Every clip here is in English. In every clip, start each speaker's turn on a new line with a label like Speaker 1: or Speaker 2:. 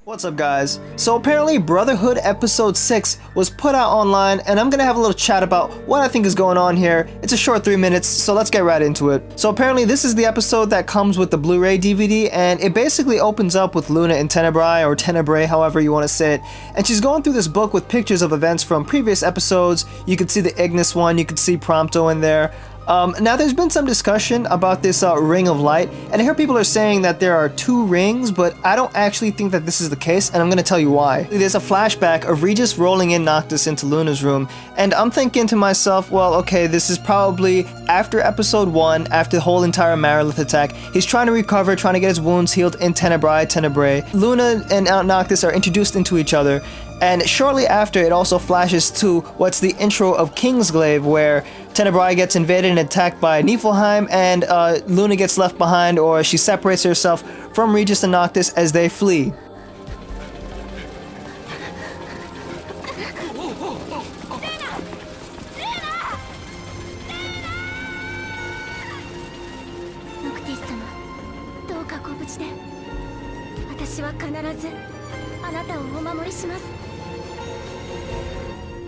Speaker 1: What's up guys? So apparently Brotherhood episode 6 was put out online and I'm gonna have a little chat about what I think is going on here. It's a short 3 minutes, so let's get right into it. So apparently this is the episode that comes with the Blu-ray DVD and it basically opens up with Luna in Tenebrae or Tenebrae, however you want to say it. And she's going through this book with pictures of events from previous episodes. You could see the Ignis one, you could see Prompto in there. Now there's been some discussion about this ring of light, and I hear people are saying that there are 2 rings, but I don't actually think that this is the case, and I'm gonna tell you why. There's a flashback of Regis rolling in Noctis into Luna's room, and I'm thinking to myself, well, okay, this is probably after episode 1, after the whole entire Marilith attack. He's trying to recover, trying to get his wounds healed in Tenebrae. Luna and Noctis are introduced into each other, and shortly after, it also flashes to what's the intro of Kingsglaive, where Tenebrae gets invaded and attacked by Niflheim, and Luna gets left behind, or she separates herself from Regis and Noctis as they flee.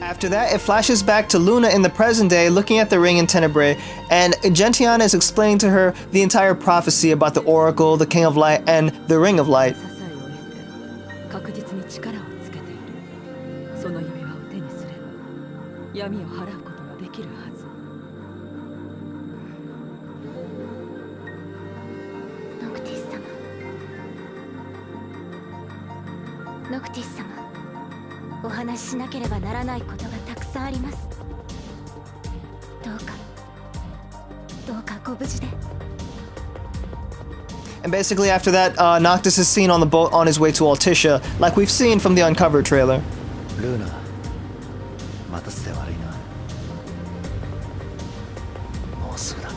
Speaker 1: After that, it flashes back to Luna in the present day looking at the ring in Tenebrae, and Gentiana is explaining to her the entire prophecy about the Oracle, the King of Light, and the Ring of Light. And basically after that, Noctis is seen on the boat on his way to Altissia, like we've seen from the Uncovered trailer.
Speaker 2: Luna, 待たせて悪いな。もうすぐだ。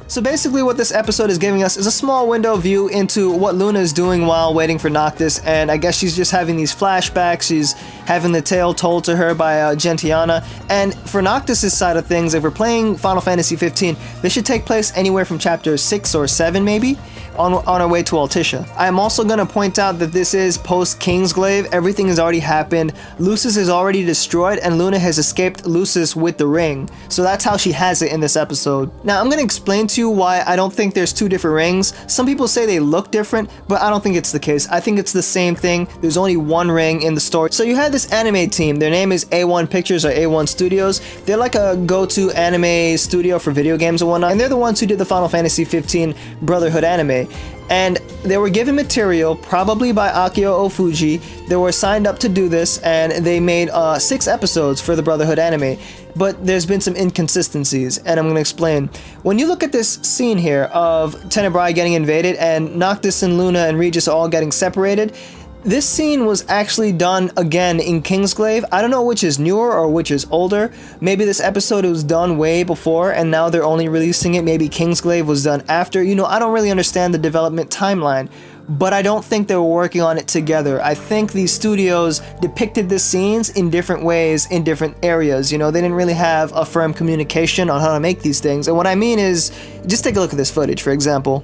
Speaker 1: So basically what this episode is giving us is a small window view into what Luna is doing while waiting for Noctis, and I guess she's just having these flashbacks, she's having the tale told to her by Gentiana. And for Noctis' side of things, if we're playing Final Fantasy 15, this should take place anywhere from chapter 6 or 7 maybe, on our way to Altissia. I am also going to point out that this is post Kingsglaive. Everything has already happened. Lucis is already destroyed and Luna has escaped Lucis with the ring. So that's how she has it in this episode. Now I'm going to explain to you why I don't think there's 2 different rings. Some people say they look different, but I don't think it's the case. I think it's the same thing. There's only 1 ring in the story. So you had this anime team. Their name is A1 Pictures or A1 Studios. They're like a go-to anime studio for video games and whatnot, and they're the ones who did the Final Fantasy 15 Brotherhood anime. And they were given material, probably by Akio Ofuji. They were signed up to do this, and they made 6 episodes for the Brotherhood anime. But there's been some inconsistencies, and I'm going to explain. When you look at this scene here of Tenebrae getting invaded and Noctis and Luna and Regis all getting separated, this scene was actually done again in Kingsglaive. I don't know which is newer or which is older. Maybe this episode was done way before and now they're only releasing it. Maybe Kingsglaive was done after. You know, I don't really understand the development timeline, but I don't think they were working on it together. I think these studios depicted the scenes in different ways in different areas. You know, they didn't really have a firm communication on how to make these things. And what I mean is, just take a look at this footage, for example.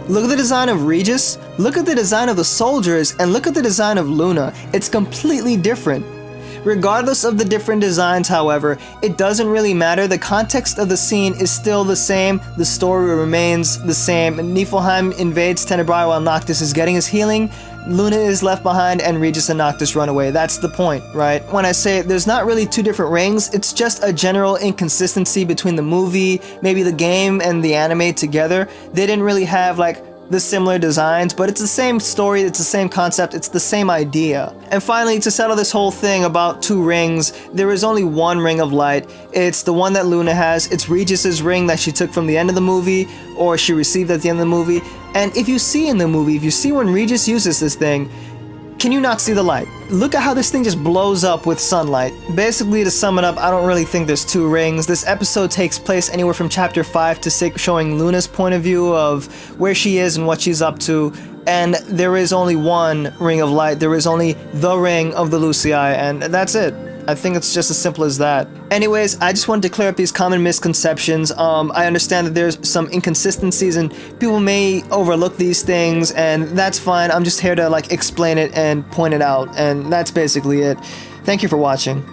Speaker 1: Look at the design of Regis, look at the design of the soldiers, and look at the design of Luna. It's completely different. Regardless of the different designs, however, it doesn't really matter. The context of the scene is still the same. The story remains the same. Niflheim invades Tenebrae while Noctis is getting his healing. Luna is left behind and Regis and Noctis run away. That's the point, right? When I say there's not really 2 different rings, it's just a general inconsistency between the movie, maybe the game, and the anime together. They didn't really have like the similar designs, but it's the same story, it's the same concept, it's the same idea. And finally, to settle this whole thing about 2 rings, there is only 1 ring of light. It's the one that Luna has. It's Regis's ring that she took from the end of the movie, or she received at the end of the movie. And if you see in the movie, if you see when Regis uses this thing, Can you not see the light? Look at how this thing just blows up with sunlight. Basically, to sum it up, I don't really think there's two rings. This episode takes place anywhere from chapter 5 to 6, showing Luna's point of view of where she is and what she's up to. And there is only one ring of light. There is only the ring of the Lucii, and that's it. I think it's just as simple as that. Anyways, I just wanted to clear up these common misconceptions. I understand that there's some inconsistencies and people may overlook these things, and that's fine. I'm just here to like explain it and point it out, and that's basically it. Thank you for watching.